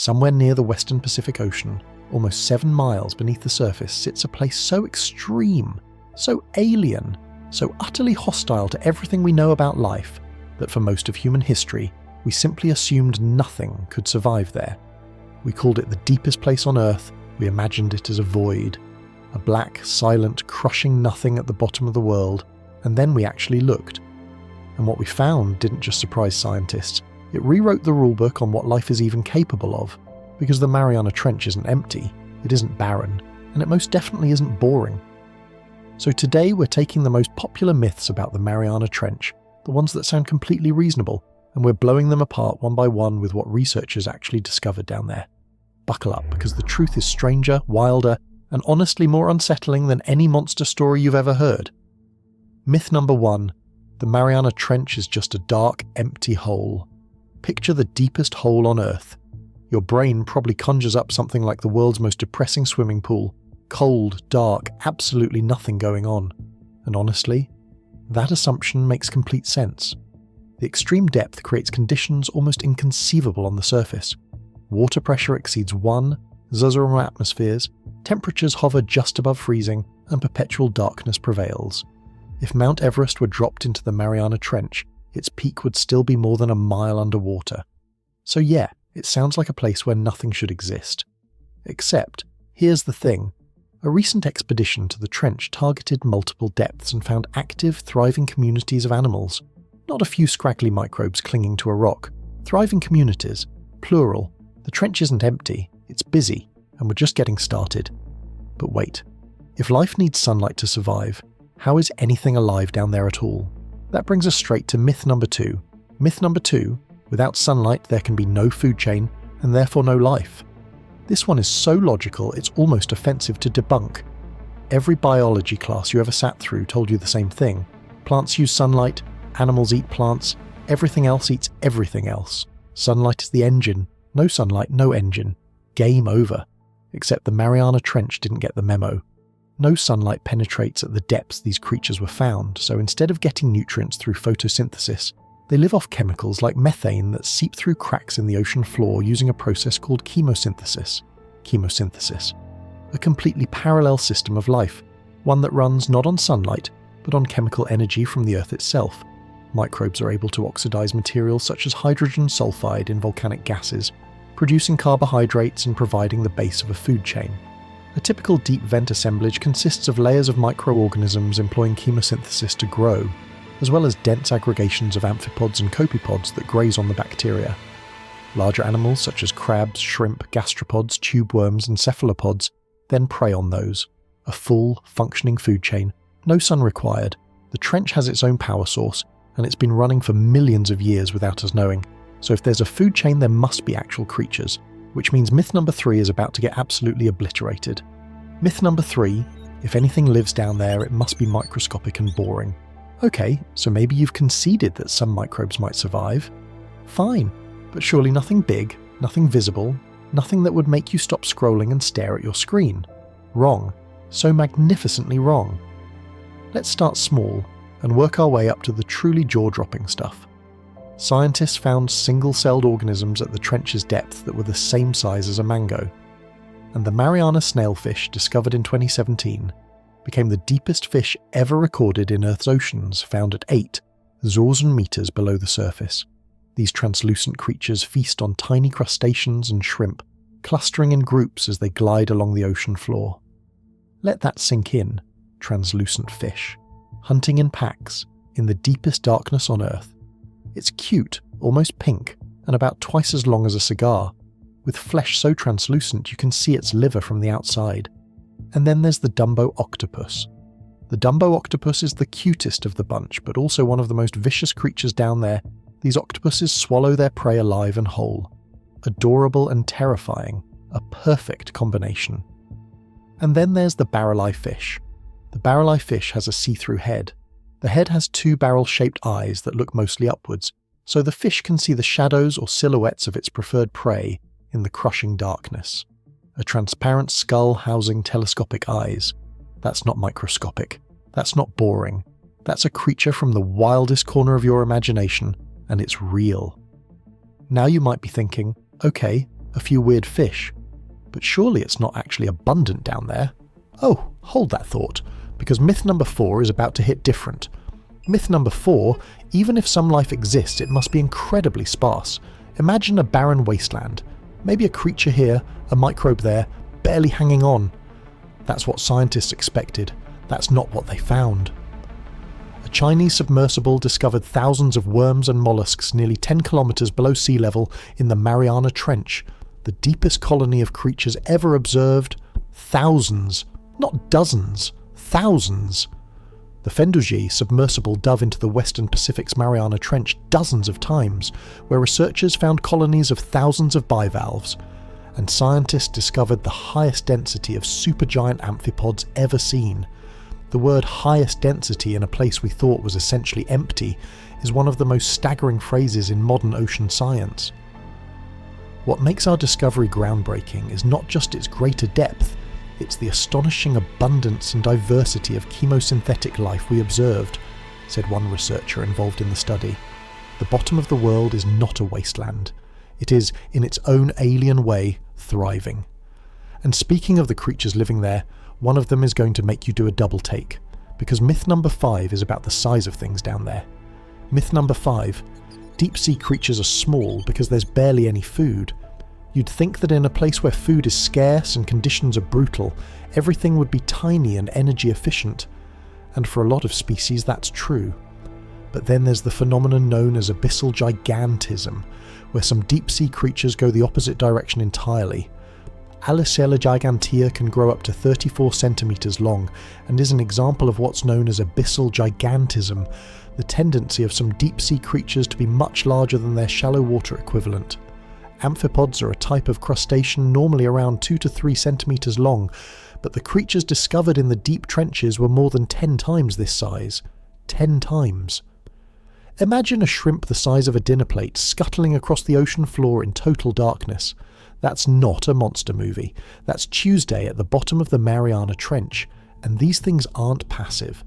Somewhere near the western Pacific Ocean, almost 7 miles beneath the surface, sits a place so extreme, so alien, so utterly hostile to everything we know about life, that for most of human history, we simply assumed nothing could survive there. We called it the deepest place on Earth. We imagined it as a void, a black, silent, crushing nothing at the bottom of the world, and then we actually looked. And what we found didn't just surprise scientists, it rewrote the rulebook on what life is even capable of, because the Mariana Trench isn't empty, it isn't barren, and it most definitely isn't boring. So today we're taking the most popular myths about the Mariana Trench, the ones that sound completely reasonable, and we're blowing them apart one by one with what researchers actually discovered down there. Buckle up, because the truth is stranger, wilder, and honestly more unsettling than any monster story you've ever heard. Myth number 1. The Mariana Trench is just a dark, empty hole. Picture the deepest hole on Earth. Your brain probably conjures up something like the world's most depressing swimming pool. Cold, dark, absolutely nothing going on. And honestly, that assumption makes complete sense. The extreme depth creates conditions almost inconceivable on the surface. Water pressure exceeds 1, zero atmospheres, temperatures hover just above freezing, and perpetual darkness prevails. If Mount Everest were dropped into the Mariana Trench, its peak would still be more than a mile underwater. So yeah, it sounds like a place where nothing should exist. Except, here's the thing. A recent expedition to the trench targeted multiple depths and found active, thriving communities of animals. Not a few scraggly microbes clinging to a rock. Thriving communities, plural. The trench isn't empty, it's busy, and we're just getting started. But wait, if life needs sunlight to survive, how is anything alive down there at all? That brings us straight to myth number 2. Myth number 2, without sunlight there can be no food chain, and therefore no life. This one is so logical it's almost offensive to debunk. Every biology class you ever sat through told you the same thing. Plants use sunlight, animals eat plants, everything else eats everything else. Sunlight is the engine. No sunlight, no engine. Game over. Except the Mariana Trench didn't get the memo. No sunlight penetrates at the depths these creatures were found, so instead of getting nutrients through photosynthesis, they live off chemicals like methane that seep through cracks in the ocean floor using a process called chemosynthesis. Chemosynthesis. A completely parallel system of life, one that runs not on sunlight, but on chemical energy from the Earth itself. Microbes are able to oxidize materials such as hydrogen sulfide in volcanic gases, producing carbohydrates and providing the base of a food chain. A typical deep vent assemblage consists of layers of microorganisms employing chemosynthesis to grow, as well as dense aggregations of amphipods and copepods that graze on the bacteria. Larger animals such as crabs, shrimp, gastropods, tube worms, and cephalopods then prey on those. A full, functioning food chain, no sun required. The trench has its own power source, and it's been running for millions of years without us knowing. So if there's a food chain, there must be actual creatures, which means myth number 3 is about to get absolutely obliterated. Myth number 3, if anything lives down there, it must be microscopic and boring. Okay, so maybe you've conceded that some microbes might survive. Fine, but surely nothing big, nothing visible, nothing that would make you stop scrolling and stare at your screen. Wrong. So magnificently wrong. Let's start small and work our way up to the truly jaw-dropping stuff. Scientists found single-celled organisms at the trench's depth that were the same size as a mango. And the Mariana snailfish, discovered in 2017, became the deepest fish ever recorded in Earth's oceans, found at 8 Zorzen meters below the surface. These translucent creatures feast on tiny crustaceans and shrimp, clustering in groups as they glide along the ocean floor. Let that sink in, translucent fish, hunting in packs, in the deepest darkness on Earth. It's cute, almost pink, and about twice as long as a cigar, with flesh so translucent you can see its liver from the outside. And then there's the Dumbo octopus. The Dumbo octopus is the cutest of the bunch, but also one of the most vicious creatures down there. These octopuses swallow their prey alive and whole. Adorable and terrifying, a perfect combination. And then there's the barrel-eye fish. The barrel-eye fish has a see-through head. The head has 2 barrel-shaped eyes that look mostly upwards, so the fish can see the shadows or silhouettes of its preferred prey in the crushing darkness. A transparent skull housing telescopic eyes. That's not microscopic. That's not boring. That's a creature from the wildest corner of your imagination, and it's real. Now you might be thinking, okay, a few weird fish. But surely it's not actually abundant down there. Oh, hold that thought, because myth number 4 is about to hit different. Myth number 4, even if some life exists, it must be incredibly sparse. Imagine a barren wasteland. Maybe a creature here, a microbe there, barely hanging on. That's what scientists expected. That's not what they found. A Chinese submersible discovered thousands of worms and mollusks nearly 10 kilometers below sea level in the Mariana Trench, the deepest colony of creatures ever observed. Thousands, not dozens, thousands. The Fendougee submersible dove into the Western Pacific's Mariana Trench dozens of times, where researchers found colonies of thousands of bivalves, and scientists discovered the highest density of supergiant amphipods ever seen. The word highest density in a place we thought was essentially empty is one of the most staggering phrases in modern ocean science. What makes our discovery groundbreaking is not just its greater depth, it's the astonishing abundance and diversity of chemosynthetic life we observed, said one researcher involved in the study. The bottom of the world is not a wasteland. It is, in its own alien way, thriving. And speaking of the creatures living there, one of them is going to make you do a double take, because myth number 5 is about the size of things down there. Myth number 5, deep sea creatures are small because there's barely any food. You'd think that in a place where food is scarce and conditions are brutal, everything would be tiny and energy efficient. And for a lot of species that's true. But then there's the phenomenon known as abyssal gigantism, where some deep sea creatures go the opposite direction entirely. Alicella gigantea can grow up to 34 centimeters long and is an example of what's known as abyssal gigantism, the tendency of some deep sea creatures to be much larger than their shallow water equivalent. Amphipods are a type of crustacean normally around 2 to 3 centimeters long, but the creatures discovered in the deep trenches were more than 10 times this size. 10 times. Imagine a shrimp the size of a dinner plate scuttling across the ocean floor in total darkness. That's not a monster movie. That's Tuesday at the bottom of the Mariana Trench, and these things aren't passive.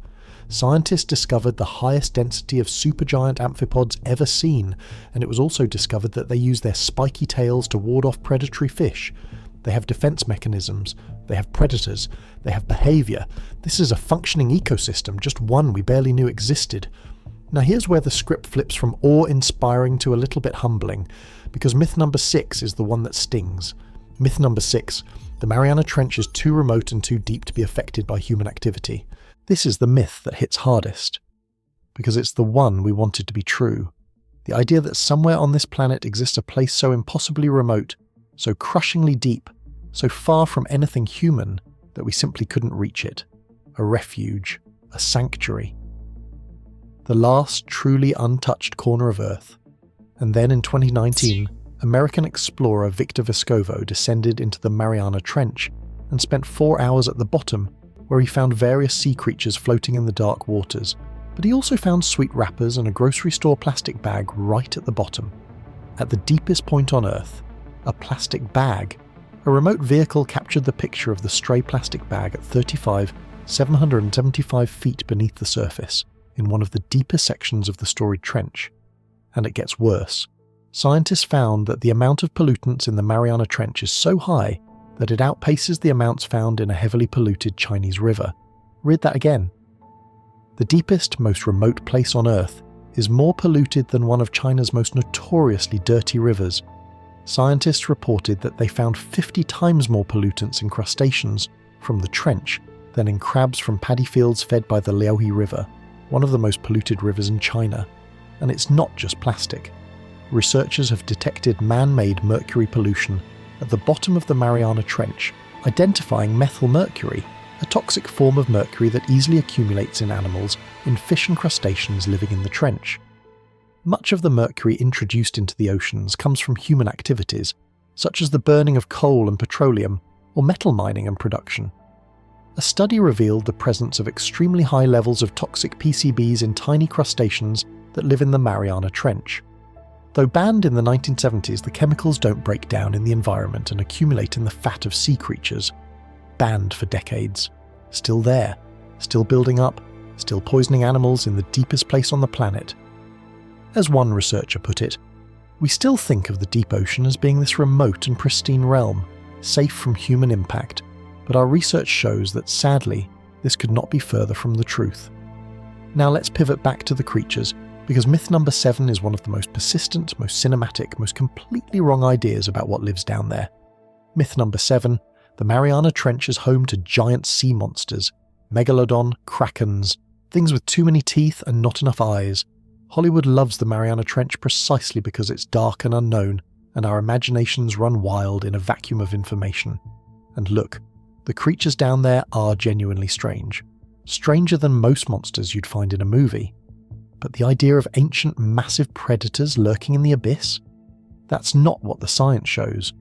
Scientists discovered the highest density of supergiant amphipods ever seen, and it was also discovered that they use their spiky tails to ward off predatory fish. They have defense mechanisms, they have predators, they have behavior. This is a functioning ecosystem, just one we barely knew existed. Now here's where the script flips from awe-inspiring to a little bit humbling, because myth number 6 is the one that stings. Myth number 6, the Mariana Trench is too remote and too deep to be affected by human activity. This is the myth that hits hardest, because it's the one we wanted to be true. The idea that somewhere on this planet exists a place so impossibly remote, so crushingly deep, so far from anything human that we simply couldn't reach it. A refuge, a sanctuary. The last truly untouched corner of Earth. And then in 2019, American explorer Victor Vescovo descended into the Mariana Trench and spent 4 hours at the bottom, where he found various sea creatures floating in the dark waters, but he also found sweet wrappers and a grocery store plastic bag right at the bottom. At the deepest point on Earth, a plastic bag. A remote vehicle captured the picture of the stray plastic bag at 775 feet beneath the surface, in one of the deepest sections of the storied trench. And it gets worse. Scientists found that the amount of pollutants in the Mariana Trench is so high that it outpaces the amounts found in a heavily polluted Chinese river. Read that again. The deepest, most remote place on Earth is more polluted than one of China's most notoriously dirty rivers. Scientists reported that they found 50 times more pollutants in crustaceans from the trench than in crabs from paddy fields fed by the Liaohe River, one of the most polluted rivers in China. And it's not just plastic. Researchers have detected man-made mercury pollution at the bottom of the Mariana Trench, identifying methylmercury, a toxic form of mercury that easily accumulates in animals, in fish and crustaceans living in the trench. Much of the mercury introduced into the oceans comes from human activities, such as the burning of coal and petroleum, or metal mining and production. A study revealed the presence of extremely high levels of toxic PCBs in tiny crustaceans that live in the Mariana Trench. Though banned in the 1970s, the chemicals don't break down in the environment and accumulate in the fat of sea creatures. Banned for decades. Still there. Still building up. Still poisoning animals in the deepest place on the planet. As one researcher put it, We still think of the deep ocean as being this remote and pristine realm, safe from human impact, but our research shows that sadly, this could not be further from the truth. Now let's pivot back to the creatures, because myth number 7 is one of the most persistent, most cinematic, most completely wrong ideas about what lives down there. Myth number 7, the Mariana Trench is home to giant sea monsters, megalodon, krakens, things with too many teeth and not enough eyes. Hollywood loves the Mariana Trench precisely because it's dark and unknown, and our imaginations run wild in a vacuum of information. And look, the creatures down there are genuinely strange. Stranger than most monsters you'd find in a movie. But the idea of ancient, massive predators lurking in the abyss? That's not what the science shows.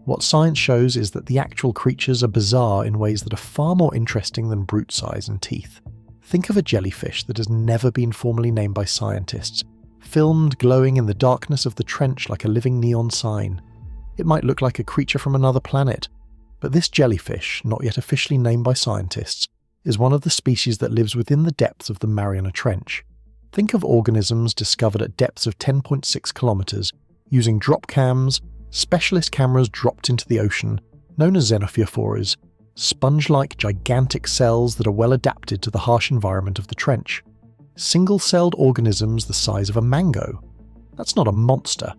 What science shows is that the actual creatures are bizarre in ways that are far more interesting than brute size and teeth. Think of a jellyfish that has never been formally named by scientists, filmed glowing in the darkness of the trench like a living neon sign. It might look like a creature from another planet, but this jellyfish, not yet officially named by scientists, is one of the species that lives within the depths of the Mariana Trench. Think of organisms discovered at depths of 10.6 kilometers using drop cams, specialist cameras dropped into the ocean, known as xenophyophores, sponge-like gigantic cells that are well adapted to the harsh environment of the trench. Single-celled organisms the size of a mango. That's not a monster.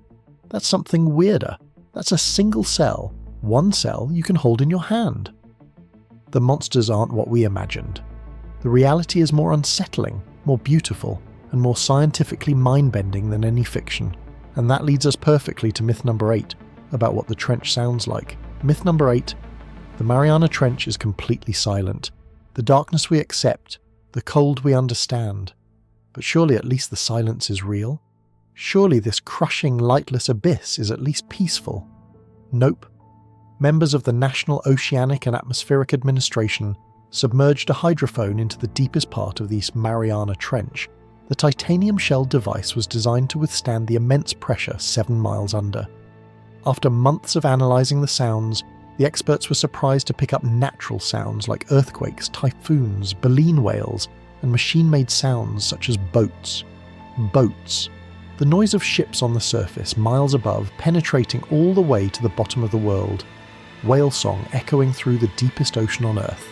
That's something weirder. That's a single cell, one cell you can hold in your hand. The monsters aren't what we imagined. The reality is more unsettling, more beautiful, and more scientifically mind-bending than any fiction. And that leads us perfectly to myth number 8, about what the trench sounds like. Myth number 8, the Mariana Trench is completely silent. The darkness we accept, the cold we understand. But surely at least the silence is real? Surely this crushing, lightless abyss is at least peaceful? Nope. Members of the National Oceanic and Atmospheric Administration submerged a hydrophone into the deepest part of the Mariana Trench. The titanium-shelled device was designed to withstand the immense pressure 7 miles under. After months of analysing the sounds, the experts were surprised to pick up natural sounds like earthquakes, typhoons, baleen whales, and machine-made sounds such as boats. Boats. The noise of ships on the surface, miles above, penetrating all the way to the bottom of the world. Whale song echoing through the deepest ocean on Earth.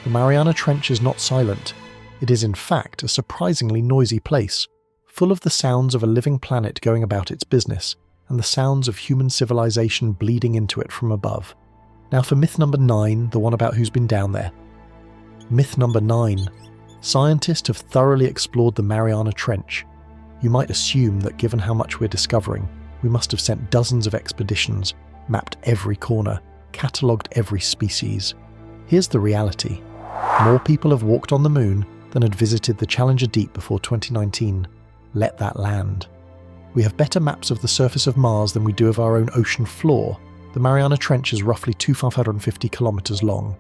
The Mariana Trench is not silent. It is in fact a surprisingly noisy place, full of the sounds of a living planet going about its business, and the sounds of human civilization bleeding into it from above. Now for myth number 9, the one about who's been down there. Myth number 9. Scientists have thoroughly explored the Mariana Trench. You might assume that given how much we're discovering, we must have sent dozens of expeditions, mapped every corner, catalogued every species. Here's the reality. More people have walked on the moon than had visited the Challenger Deep before 2019. Let that land. We have better maps of the surface of Mars than we do of our own ocean floor. The Mariana Trench is roughly 2,550 kilometers long.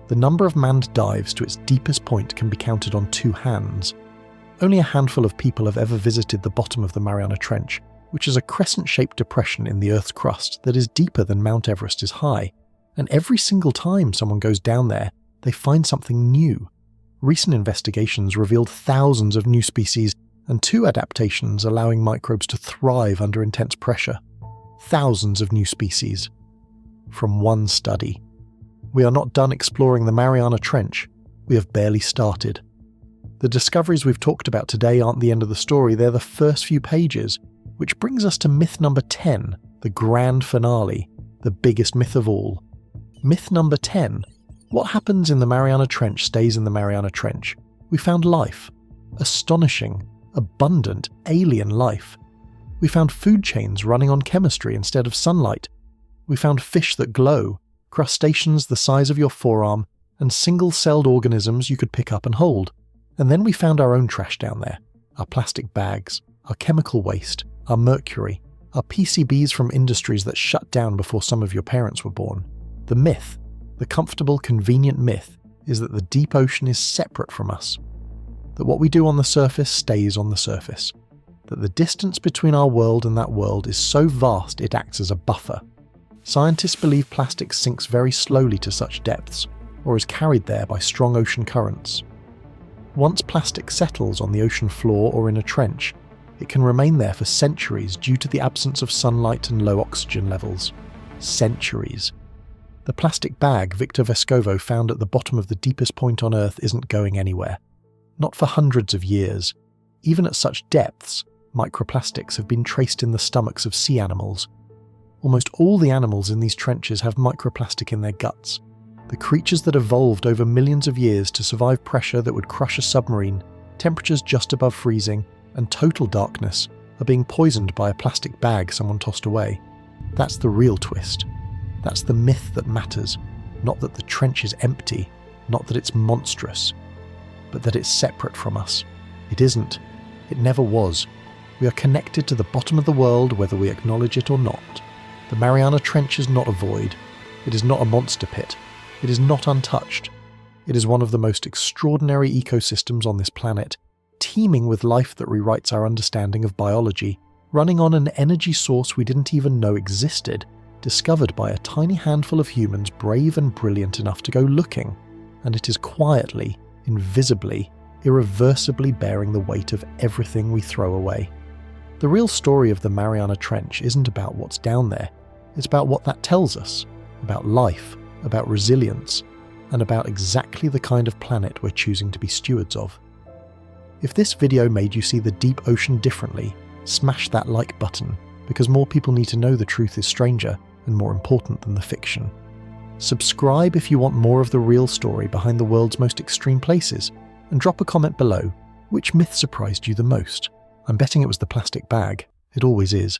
The number of manned dives to its deepest point can be counted on 2 hands. Only a handful of people have ever visited the bottom of the Mariana Trench, which is a crescent-shaped depression in the Earth's crust that is deeper than Mount Everest is high. And every single time someone goes down there, they find something new. Recent investigations revealed thousands of new species and 2 adaptations allowing microbes to thrive under intense pressure. Thousands of new species. From one study. We are not done exploring the Mariana Trench. We have barely started. The discoveries we've talked about today aren't the end of the story, they're the first few pages, which brings us to myth number 10, the grand finale, the biggest myth of all. Myth number 10. What happens in the Mariana Trench stays in the Mariana Trench. We found life. Astonishing, abundant, alien life. We found food chains running on chemistry instead of sunlight. We found fish that glow, crustaceans the size of your forearm, and single-celled organisms you could pick up and hold. And then we found our own trash down there. Our plastic bags, our chemical waste, our mercury, our PCBs from industries that shut down before some of your parents were born. The myth, the comfortable, convenient myth, is that the deep ocean is separate from us. That what we do on the surface stays on the surface. That the distance between our world and that world is so vast it acts as a buffer. Scientists believe plastic sinks very slowly to such depths, or is carried there by strong ocean currents. Once plastic settles on the ocean floor or in a trench, It can remain there for centuries due to the absence of sunlight and low oxygen levels. Centuries. The plastic bag Victor Vescovo found at the bottom of the deepest point on Earth isn't going anywhere. Not for hundreds of years. Even at such depths, microplastics have been traced in the stomachs of sea animals. Almost all the animals in these trenches have microplastic in their guts. The creatures that evolved over millions of years to survive pressure that would crush a submarine, temperatures just above freezing, and total darkness are being poisoned by a plastic bag someone tossed away. That's the real twist. That's the myth that matters. Not that the trench is empty, not that it's monstrous, but that it's separate from us. It isn't. It never was. We are connected to the bottom of the world whether we acknowledge it or not. The Mariana Trench is not a void. It is not a monster pit. It is not untouched. It is one of the most extraordinary ecosystems on this planet, teeming with life that rewrites our understanding of biology, running on an energy source we didn't even know existed, discovered by a tiny handful of humans brave and brilliant enough to go looking, and it is quietly, invisibly, irreversibly bearing the weight of everything we throw away. The real story of the Mariana Trench isn't about what's down there, it's about what that tells us, about life, about resilience, and about exactly the kind of planet we're choosing to be stewards of. If this video made you see the deep ocean differently, smash that like button, because more people need to know the truth is stranger and more important than the fiction. Subscribe if you want more of the real story behind the world's most extreme places, and drop a comment below. Which myth surprised you the most? I'm betting it was the plastic bag. It always is.